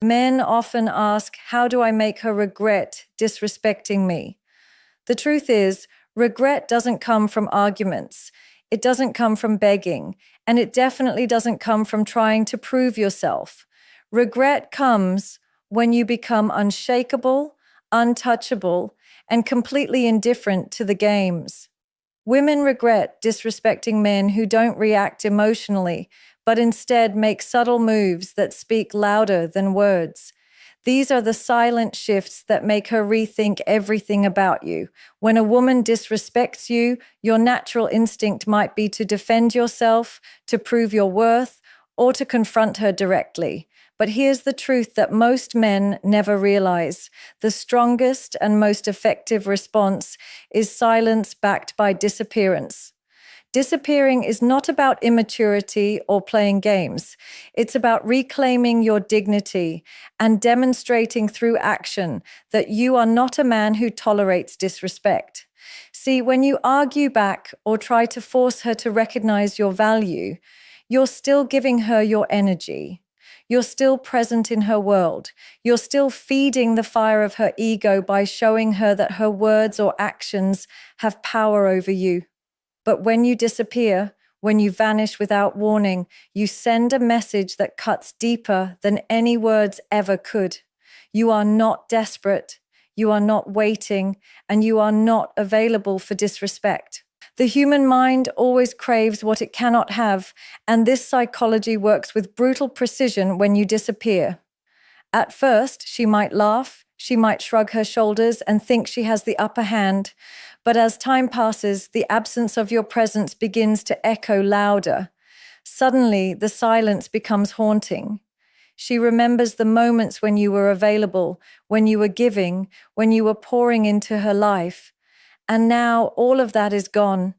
Men often ask, how do I make her regret disrespecting me? The truth is, regret doesn't come from arguments. It doesn't come from begging, and it definitely doesn't come from trying to prove yourself. Regret comes when you become unshakable, untouchable, and completely indifferent to the games. Women regret disrespecting men who don't react emotionally, but instead make subtle moves that speak louder than words. These are the silent shifts that make her rethink everything about you. When a woman disrespects you, your natural instinct might be to defend yourself, to prove your worth, or to confront her directly. But here's the truth that most men never realize. The strongest and most effective response is silence backed by disappearance. Disappearing is not about immaturity or playing games. It's about reclaiming your dignity and demonstrating through action that you are not a man who tolerates disrespect. See, when you argue back or try to force her to recognize your value, you're still giving her your energy. You're still present in her world. You're still feeding the fire of her ego by showing her that her words or actions have power over you. But when you disappear, when you vanish without warning, you send a message that cuts deeper than any words ever could. You are not desperate, you are not waiting, and you are not available for disrespect. The human mind always craves what it cannot have, and this psychology works with brutal precision when you disappear. At first, she might laugh, she might shrug her shoulders and think she has the upper hand. But as time passes, the absence of your presence begins to echo louder. Suddenly, the silence becomes haunting. She remembers the moments when you were available, when you were giving, when you were pouring into her life. And now all of that is gone.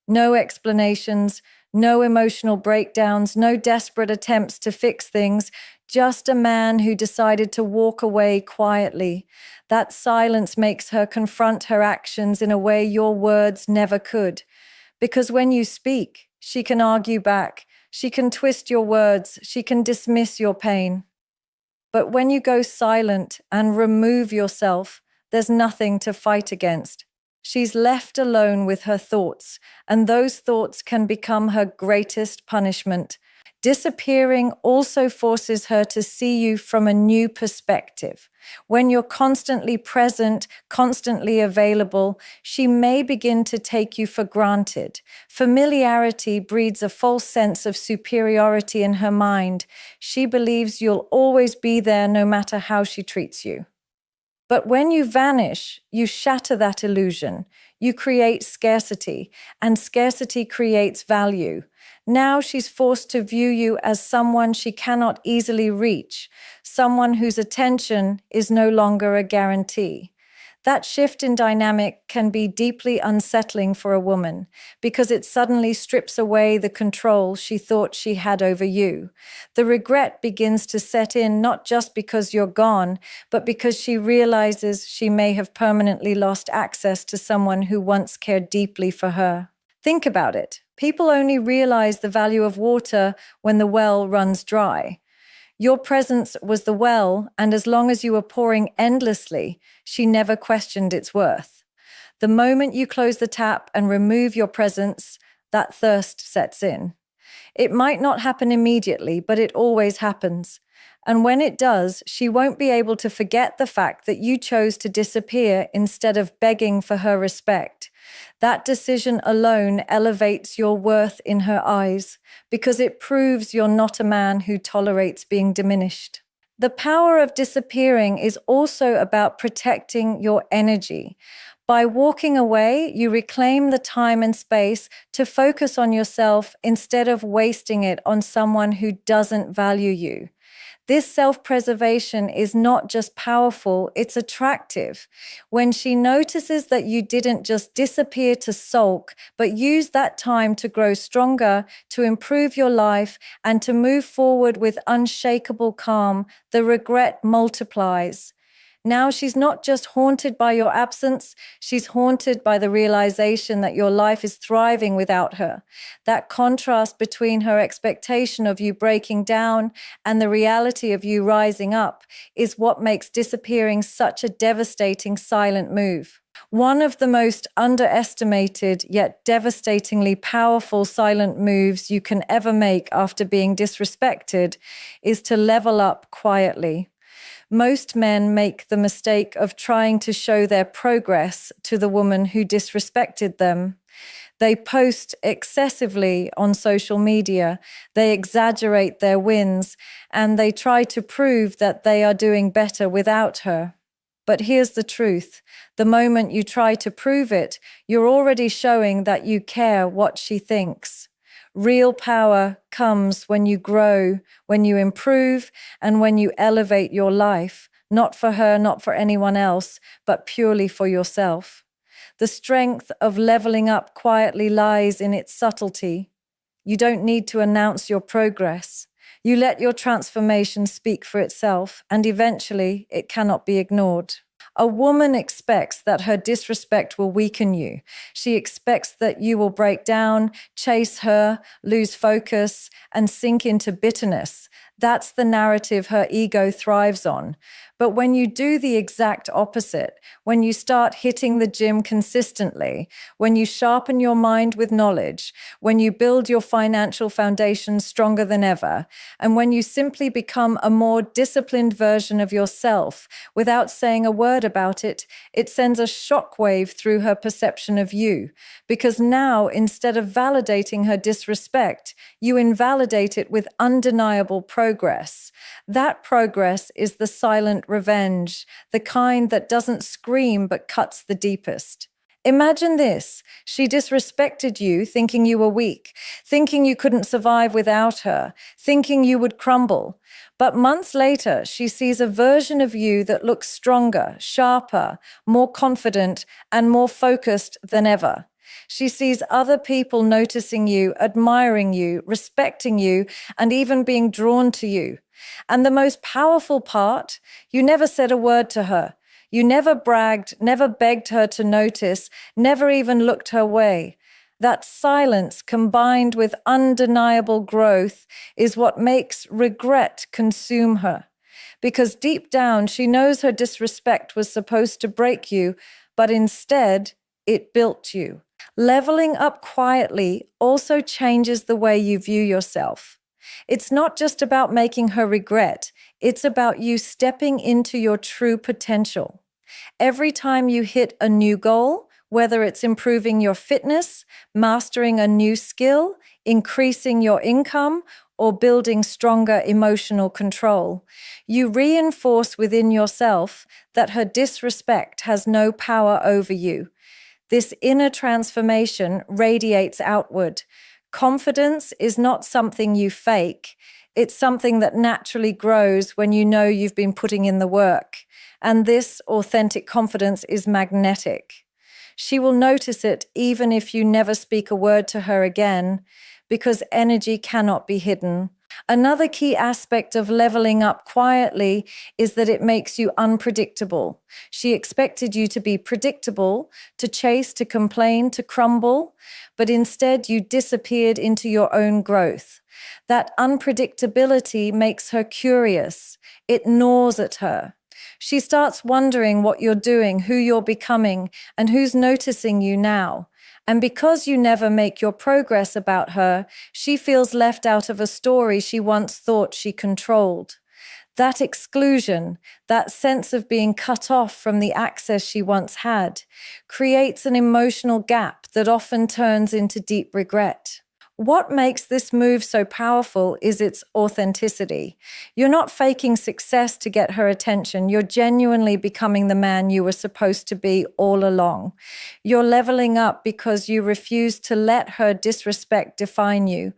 No explanations, no emotional breakdowns, no desperate attempts to fix things, just a man who decided to walk away quietly. That silence makes her confront her actions in a way your words never could. Because when you speak, she can argue back, she can twist your words, she can dismiss your pain. But when you go silent and remove yourself, there's nothing to fight against. She's left alone with her thoughts, and those thoughts can become her greatest punishment. Disappearing also forces her to see you from a new perspective. When you're constantly present, constantly available, she may begin to take you for granted. Familiarity breeds a false sense of superiority in her mind. She believes you'll always be there no matter how she treats you. But when you vanish, you shatter that illusion. You create scarcity, and scarcity creates value. Now she's forced to view you as someone she cannot easily reach, someone whose attention is no longer a guarantee. That shift in dynamic can be deeply unsettling for a woman because it suddenly strips away the control she thought she had over you. The regret begins to set in not just because you're gone, but because she realizes she may have permanently lost access to someone who once cared deeply for her. Think about it. People only realize the value of water when the well runs dry. Your presence was the well, and as long as you were pouring endlessly, she never questioned its worth. The moment you close the tap and remove your presence, that thirst sets in. It might not happen immediately, but it always happens. And when it does, she won't be able to forget the fact that you chose to disappear instead of begging for her respect. That decision alone elevates your worth in her eyes because it proves you're not a man who tolerates being diminished. The power of disappearing is also about protecting your energy. By walking away, you reclaim the time and space to focus on yourself instead of wasting it on someone who doesn't value you. This self-preservation is not just powerful, it's attractive. When she notices that you didn't just disappear to sulk, but use that time to grow stronger, to improve your life, and to move forward with unshakable calm, the regret multiplies. Now she's not just haunted by your absence, she's haunted by the realization that your life is thriving without her. That contrast between her expectation of you breaking down and the reality of you rising up is what makes disappearing such a devastating silent move. One of the most underestimated yet devastatingly powerful silent moves you can ever make after being disrespected is to level up quietly. Most men make the mistake of trying to show their progress to the woman who disrespected them. They post excessively on social media, they exaggerate their wins, and they try to prove that they are doing better without her. But here's the truth. The moment you try to prove it, you're already showing that you care what she thinks. Real power comes when you grow, when you improve, and when you elevate your life, not for her, not for anyone else, but purely for yourself. The strength of leveling up quietly lies in its subtlety. You don't need to announce your progress. You let your transformation speak for itself, and eventually it cannot be ignored. A woman expects that her disrespect will weaken you. She expects that you will break down, chase her, lose focus, and sink into bitterness. That's the narrative her ego thrives on. But when you do the exact opposite, when you start hitting the gym consistently, when you sharpen your mind with knowledge, when you build your financial foundation stronger than ever, and when you simply become a more disciplined version of yourself without saying a word about it, it sends a shockwave through her perception of you. Because now, instead of validating her disrespect, you invalidate it with undeniable progress. That progress is the silent revenge, the kind that doesn't scream but cuts the deepest. Imagine this. She disrespected you, thinking you were weak, thinking you couldn't survive without her, thinking you would crumble. But months later, she sees a version of you that looks stronger, sharper, more confident, and more focused than ever. She sees other people noticing you, admiring you, respecting you, and even being drawn to you. And the most powerful part, you never said a word to her. You never bragged, never begged her to notice, never even looked her way. That silence combined with undeniable growth is what makes regret consume her. Because deep down, she knows her disrespect was supposed to break you, but instead, it built you. Leveling up quietly also changes the way you view yourself. It's not just about making her regret, it's about you stepping into your true potential. Every time you hit a new goal, whether it's improving your fitness, mastering a new skill, increasing your income, or building stronger emotional control, you reinforce within yourself that her disrespect has no power over you. This inner transformation radiates outward. Confidence is not something you fake. It's something that naturally grows when you know you've been putting in the work. And this authentic confidence is magnetic. She will notice it even if you never speak a word to her again, because energy cannot be hidden. Another key aspect of leveling up quietly is that it makes you unpredictable. She expected you to be predictable, to chase, to complain, to crumble, but instead you disappeared into your own growth. That unpredictability makes her curious. It gnaws at her. She starts wondering what you're doing, who you're becoming, and who's noticing you now. And because you never make your progress about her, she feels left out of a story she once thought she controlled. That exclusion, that sense of being cut off from the access she once had, creates an emotional gap that often turns into deep regret. What makes this move so powerful is its authenticity. You're not faking success to get her attention. You're genuinely becoming the man you were supposed to be all along. You're leveling up because you refuse to let her disrespect define you.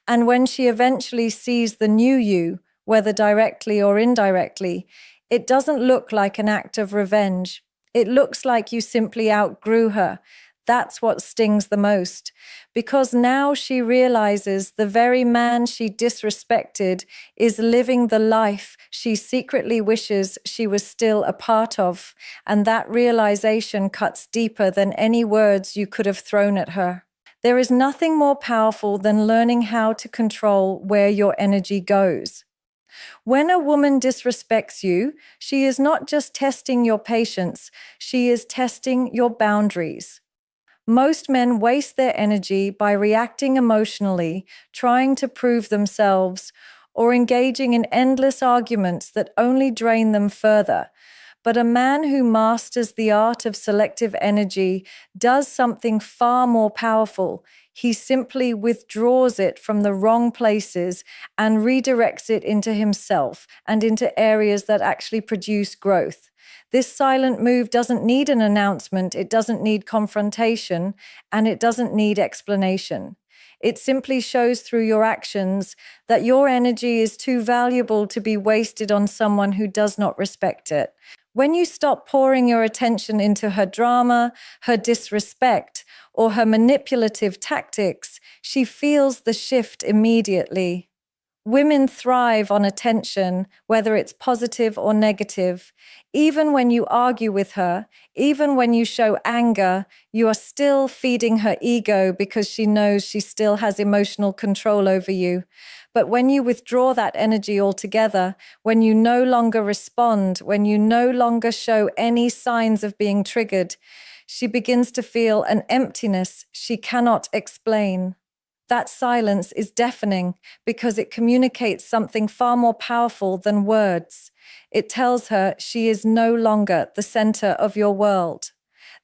And when she eventually sees the new you, whether directly or indirectly, it doesn't look like an act of revenge. It looks like you simply outgrew her. That's what stings the most, because now she realizes the very man she disrespected is living the life she secretly wishes she was still a part of, and that realization cuts deeper than any words you could have thrown at her. There is nothing more powerful than learning how to control where your energy goes. When a woman disrespects you, she is not just testing your patience, she is testing your boundaries. Most men waste their energy by reacting emotionally, trying to prove themselves, or engaging in endless arguments that only drain them further. But a man who masters the art of selective energy does something far more powerful. He simply withdraws it from the wrong places and redirects it into himself and into areas that actually produce growth. This silent move doesn't need an announcement, it doesn't need confrontation, and it doesn't need explanation. It simply shows through your actions that your energy is too valuable to be wasted on someone who does not respect it. When you stop pouring your attention into her drama, her disrespect, or her manipulative tactics, she feels the shift immediately. Women thrive on attention, whether it's positive or negative. Even when you argue with her, even when you show anger, you are still feeding her ego because she knows she still has emotional control over you. But when you withdraw that energy altogether, when you no longer respond, when you no longer show any signs of being triggered, she begins to feel an emptiness she cannot explain. That silence is deafening because it communicates something far more powerful than words. It tells her she is no longer the center of your world.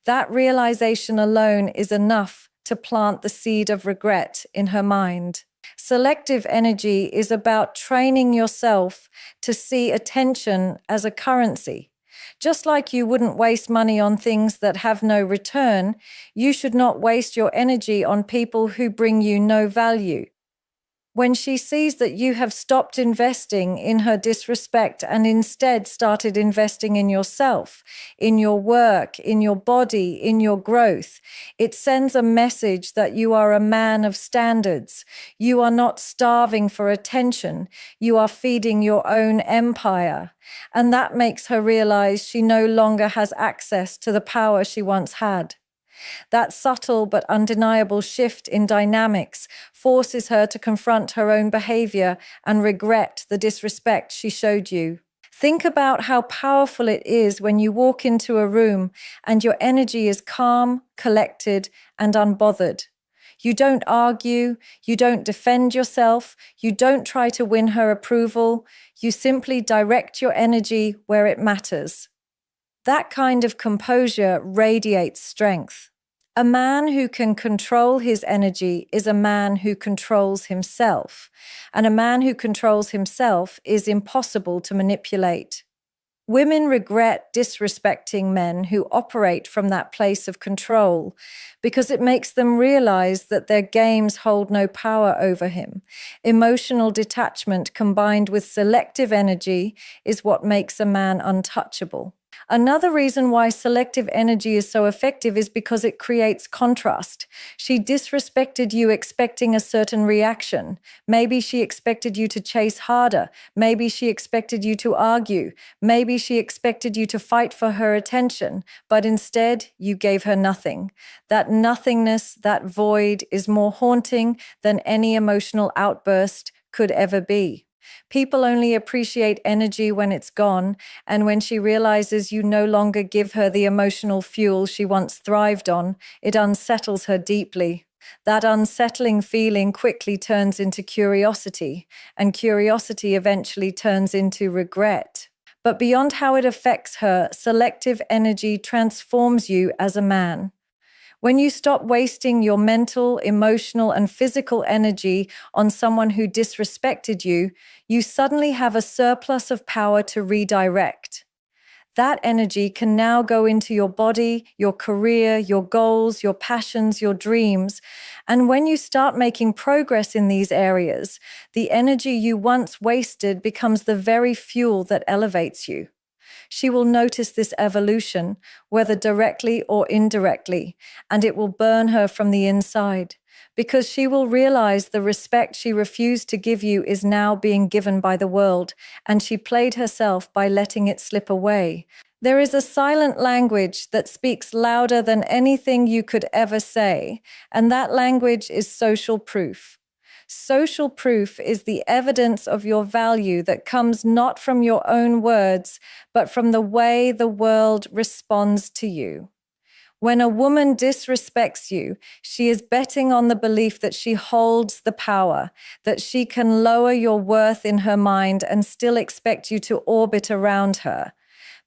That realization alone is enough to plant the seed of regret in her mind. Selective energy is about training yourself to see attention as a currency. Just like you wouldn't waste money on things that have no return, you should not waste your energy on people who bring you no value. When she sees that you have stopped investing in her disrespect and instead started investing in yourself, in your work, in your body, in your growth, it sends a message that you are a man of standards. You are not starving for attention. You are feeding your own empire. And that makes her realize she no longer has access to the power she once had. That subtle but undeniable shift in dynamics forces her to confront her own behavior and regret the disrespect she showed you. Think about how powerful it is when you walk into a room and your energy is calm, collected, and unbothered. You don't argue, you don't defend yourself, you don't try to win her approval, you simply direct your energy where it matters. That kind of composure radiates strength. A man who can control his energy is a man who controls himself, and a man who controls himself is impossible to manipulate. Women regret disrespecting men who operate from that place of control because it makes them realize that their games hold no power over him. Emotional detachment combined with selective energy is what makes a man untouchable. Another reason why selective energy is so effective is because it creates contrast. She disrespected you expecting a certain reaction. Maybe she expected you to chase harder. Maybe she expected you to argue. Maybe she expected you to fight for her attention. But instead, you gave her nothing. That nothingness, that void, is more haunting than any emotional outburst could ever be. People only appreciate energy when it's gone, and when she realizes you no longer give her the emotional fuel she once thrived on, it unsettles her deeply. That unsettling feeling quickly turns into curiosity, and curiosity eventually turns into regret. But beyond how it affects her, selective energy transforms you as a man. When you stop wasting your mental, emotional, and physical energy on someone who disrespected you, you suddenly have a surplus of power to redirect. That energy can now go into your body, your career, your goals, your passions, your dreams. And when you start making progress in these areas, the energy you once wasted becomes the very fuel that elevates you. She will notice this evolution, whether directly or indirectly, and it will burn her from the inside, because she will realize the respect she refused to give you is now being given by the world, and she played herself by letting it slip away. There is a silent language that speaks louder than anything you could ever say, and that language is social proof. Social proof is the evidence of your value that comes not from your own words, but from the way the world responds to you. When a woman disrespects you, she is betting on the belief that she holds the power, that she can lower your worth in her mind and still expect you to orbit around her.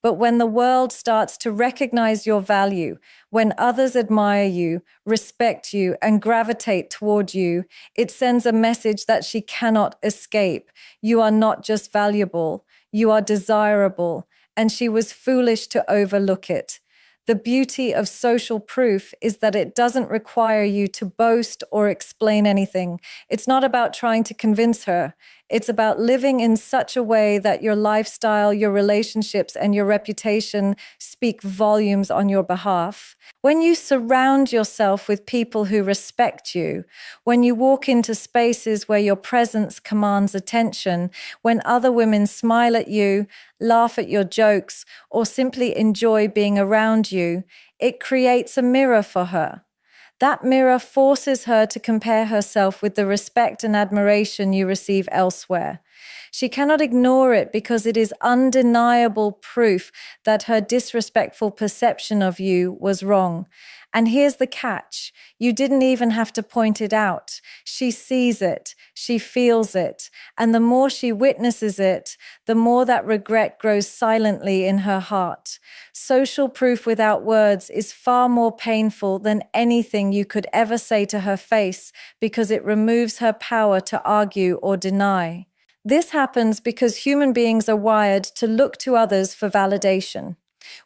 But when the world starts to recognize your value, when others admire you, respect you, and gravitate toward you, it sends a message that she cannot escape. You are not just valuable, you are desirable, and she was foolish to overlook it. The beauty of social proof is that it doesn't require you to boast or explain anything. It's not about trying to convince her. It's about living in such a way that your lifestyle, your relationships, and your reputation speak volumes on your behalf. When you surround yourself with people who respect you, when you walk into spaces where your presence commands attention, when other women smile at you, laugh at your jokes, or simply enjoy being around you, it creates a mirror for her. That mirror forces her to compare herself with the respect and admiration you receive elsewhere. She cannot ignore it because it is undeniable proof that her disrespectful perception of you was wrong. And here's the catch. You didn't even have to point it out. She sees it, she feels it, and the more she witnesses it, the more that regret grows silently in her heart. Social proof without words is far more painful than anything you could ever say to her face because it removes her power to argue or deny. This happens because human beings are wired to look to others for validation.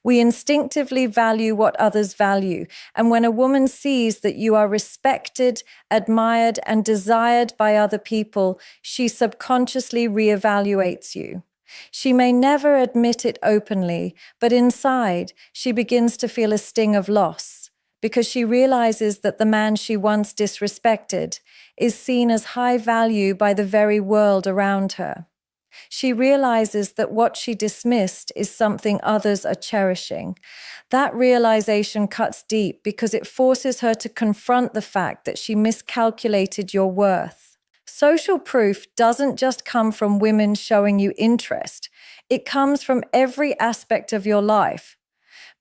We instinctively value what others value, and when a woman sees that you are respected, admired, and desired by other people, she subconsciously reevaluates you. She may never admit it openly, but inside, she begins to feel a sting of loss, because she realizes that the man she once disrespected is seen as high value by the very world around her. She realizes that what she dismissed is something others are cherishing. That realization cuts deep because it forces her to confront the fact that she miscalculated your worth. Social proof doesn't just come from women showing you interest. It comes from every aspect of your life.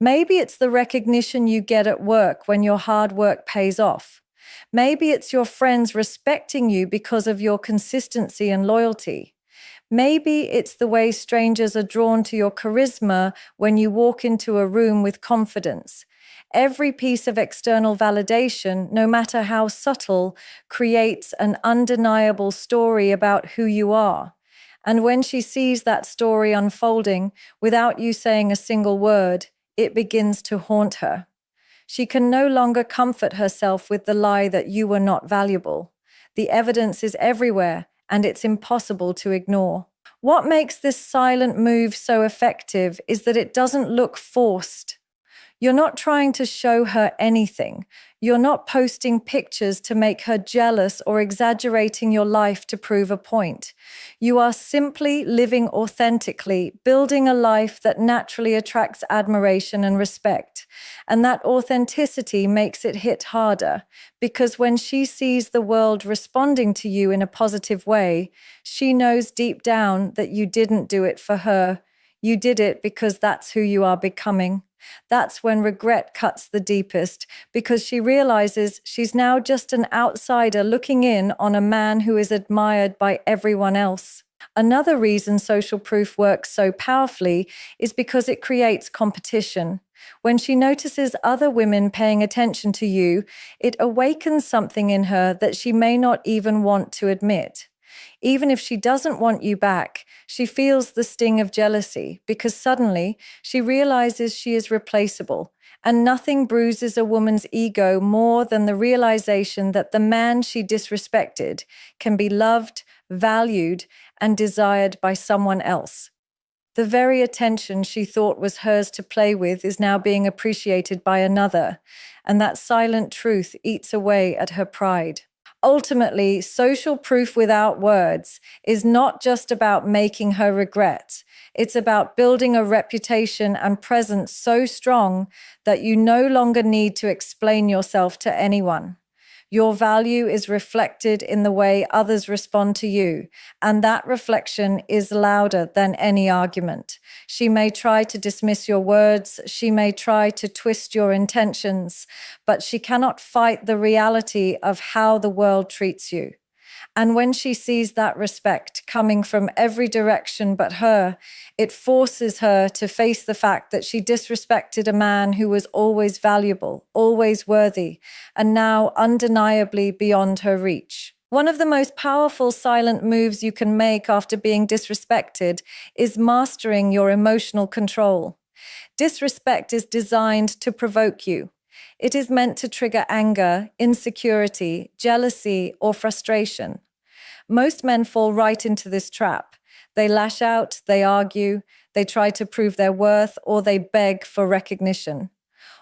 Maybe it's the recognition you get at work when your hard work pays off. Maybe it's your friends respecting you because of your consistency and loyalty. Maybe it's the way strangers are drawn to your charisma when you walk into a room with confidence. Every piece of external validation, no matter how subtle, creates an undeniable story about who you are. And when she sees that story unfolding without you saying a single word, it begins to haunt her. She can no longer comfort herself with the lie that you were not valuable. The evidence is everywhere, and it's impossible to ignore. What makes this silent move so effective is that it doesn't look forced. You're not trying to show her anything. You're not posting pictures to make her jealous or exaggerating your life to prove a point. You are simply living authentically, building a life that naturally attracts admiration and respect. And that authenticity makes it hit harder, because when she sees the world responding to you in a positive way, she knows deep down that you didn't do it for her. You did it because that's who you are becoming. That's when regret cuts the deepest, because she realizes she's now just an outsider looking in on a man who is admired by everyone else. Another reason social proof works so powerfully is because it creates competition. When she notices other women paying attention to you, it awakens something in her that she may not even want to admit. Even if she doesn't want you back, she feels the sting of jealousy because suddenly she realizes she is replaceable, and nothing bruises a woman's ego more than the realization that the man she disrespected can be loved, valued, and desired by someone else. The very attention she thought was hers to play with is now being appreciated by another, and that silent truth eats away at her pride. Ultimately, social proof without words is not just about making her regret. It's about building a reputation and presence so strong that you no longer need to explain yourself to anyone. Your value is reflected in the way others respond to you, and that reflection is louder than any argument. She may try to dismiss your words, she may try to twist your intentions, but she cannot fight the reality of how the world treats you. And when she sees that respect coming from every direction but her, it forces her to face the fact that she disrespected a man who was always valuable, always worthy, and now undeniably beyond her reach. One of the most powerful silent moves you can make after being disrespected is mastering your emotional control. Disrespect is designed to provoke you. It is meant to trigger anger, insecurity, jealousy, or frustration. Most men fall right into this trap. They lash out, they argue, they try to prove their worth, or they beg for recognition.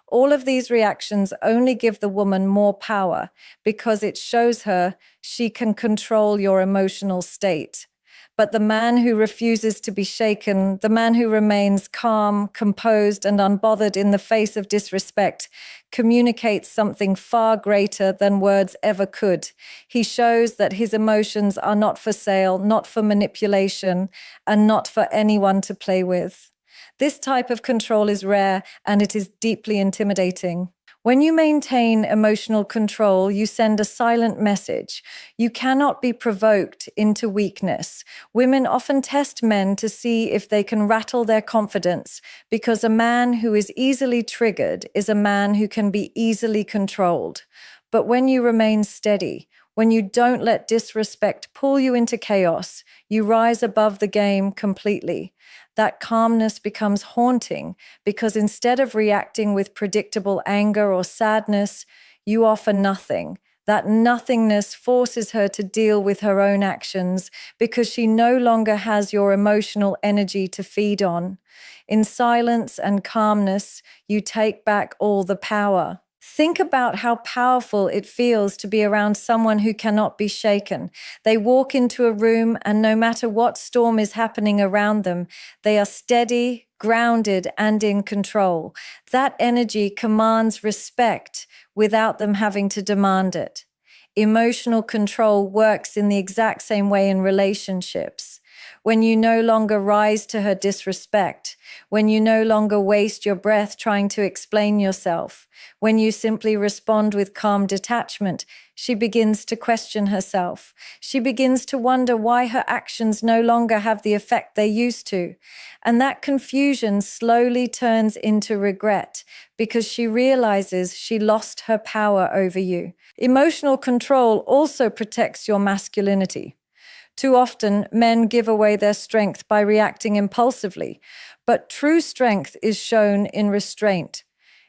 All of these reactions only give the woman more power because it shows her she can control your emotional state. But the man who refuses to be shaken, the man who remains calm, composed, and unbothered in the face of disrespect, communicates something far greater than words ever could. He shows that his emotions are not for sale, not for manipulation, and not for anyone to play with. This type of control is rare, and it is deeply intimidating. When you maintain emotional control, you send a silent message. You cannot be provoked into weakness. Women often test men to see if they can rattle their confidence, because a man who is easily triggered is a man who can be easily controlled. But when you remain steady, when you don't let disrespect pull you into chaos, you rise above the game completely. That calmness becomes haunting because instead of reacting with predictable anger or sadness, you offer nothing. That nothingness forces her to deal with her own actions because she no longer has your emotional energy to feed on. In silence and calmness, you take back all the power. Think about how powerful it feels to be around someone who cannot be shaken. They walk into a room and no matter what storm is happening around them, they are steady, grounded, and in control. That energy commands respect without them having to demand it. Emotional control works in the exact same way in relationships. When you no longer rise to her disrespect, when you no longer waste your breath trying to explain yourself, when you simply respond with calm detachment, she begins to question herself. She begins to wonder why her actions no longer have the effect they used to. And that confusion slowly turns into regret because she realizes she lost her power over you. Emotional control also protects your masculinity. Too often, men give away their strength by reacting impulsively, but true strength is shown in restraint.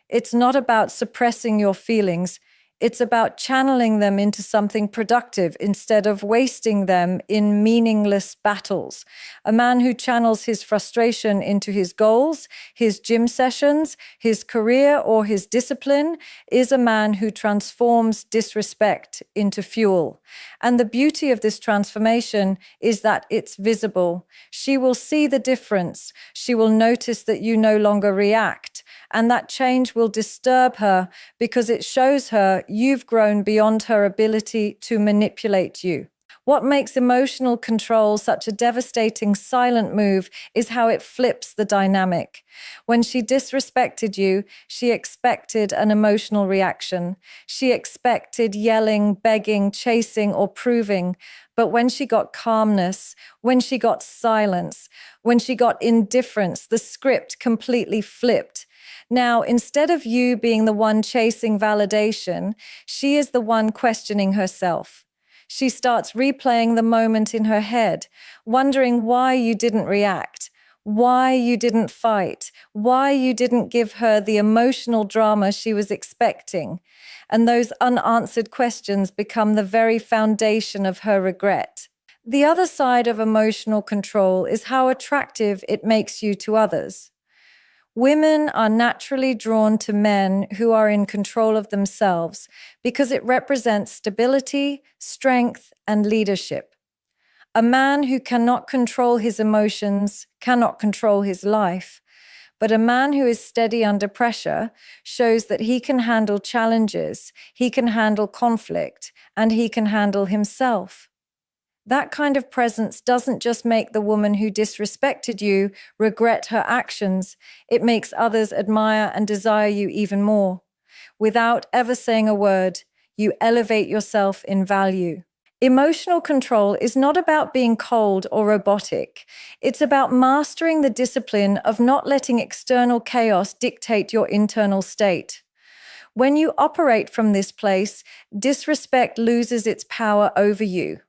It's not about suppressing your feelings. It's about channeling them into something productive instead of wasting them in meaningless battles. A man who channels his frustration into his goals, his gym sessions, his career, or his discipline is a man who transforms disrespect into fuel. And the beauty of this transformation is that it's visible. She will see the difference. She will notice that you no longer react. And that change will disturb her because it shows her you've grown beyond her ability to manipulate you. What makes emotional control such a devastating silent move is how it flips the dynamic. When she disrespected you, she expected an emotional reaction. She expected yelling, begging, chasing, or proving. But when she got calmness, when she got silence, when she got indifference, the script completely flipped. Now, instead of you being the one chasing validation, she is the one questioning herself. She starts replaying the moment in her head, wondering why you didn't react, why you didn't fight, why you didn't give her the emotional drama she was expecting. And those unanswered questions become the very foundation of her regret. The other side of emotional control is how attractive it makes you to others. Women are naturally drawn to men who are in control of themselves because it represents stability, strength, and leadership. A man who cannot control his emotions cannot control his life, but a man who is steady under pressure shows that he can handle challenges, he can handle conflict, and he can handle himself. That kind of presence doesn't just make the woman who disrespected you regret her actions, it makes others admire and desire you even more. Without ever saying a word, you elevate yourself in value. Emotional control is not about being cold or robotic. It's about mastering the discipline of not letting external chaos dictate your internal state. When you operate from this place, disrespect loses its power over you.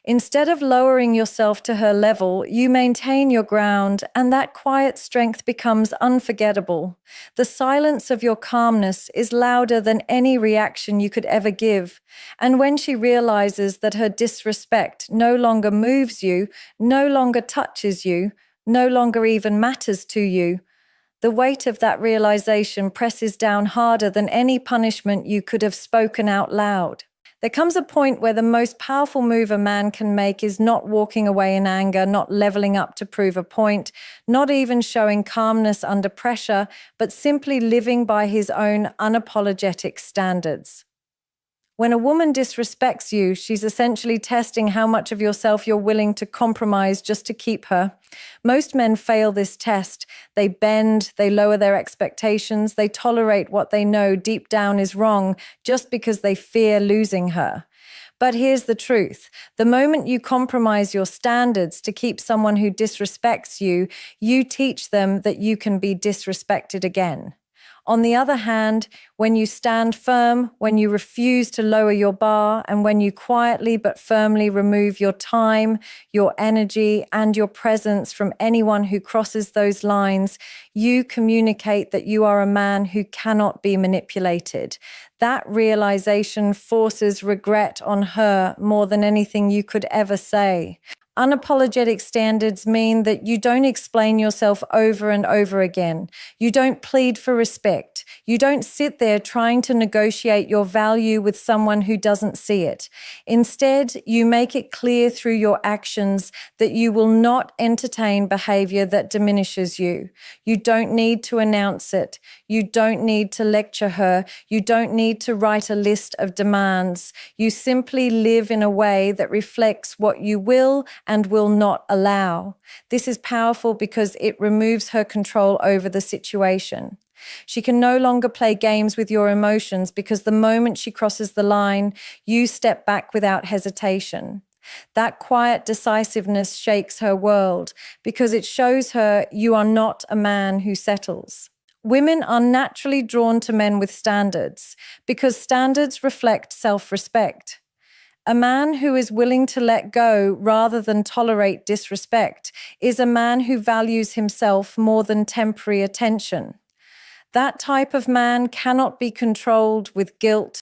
Instead of lowering yourself to her level, you maintain your ground, and that quiet strength becomes unforgettable. The silence of your calmness is louder than any reaction you could ever give. And when she realizes that her disrespect no longer moves you, no longer touches you, no longer even matters to you, the weight of that realization presses down harder than any punishment you could have spoken out loud. There comes a point where the most powerful move a man can make is not walking away in anger, not leveling up to prove a point, not even showing calmness under pressure, but simply living by his own unapologetic standards. When a woman disrespects you, she's essentially testing how much of yourself you're willing to compromise just to keep her. Most men fail this test. They bend, they lower their expectations, they tolerate what they know deep down is wrong just because they fear losing her. But here's the truth. The moment you compromise your standards to keep someone who disrespects you, you teach them that you can be disrespected again. On the other hand, when you stand firm, when you refuse to lower your bar, and when you quietly but firmly remove your time, your energy, and your presence from anyone who crosses those lines, you communicate that you are a man who cannot be manipulated. That realization forces regret on her more than anything you could ever say. Unapologetic standards mean that you don't explain yourself over and over again. You don't plead for respect. You don't sit there trying to negotiate your value with someone who doesn't see it. Instead, you make it clear through your actions that you will not entertain behavior that diminishes you. You don't need to announce it. You don't need to lecture her. You don't need to write a list of demands. You simply live in a way that reflects what you will and will not allow. This is powerful because it removes her control over the situation. She can no longer play games with your emotions because the moment she crosses the line, you step back without hesitation. That quiet decisiveness shakes her world because it shows her you are not a man who settles. Women are naturally drawn to men with standards because standards reflect self-respect. A man who is willing to let go rather than tolerate disrespect is a man who values himself more than temporary attention. That type of man cannot be controlled with guilt,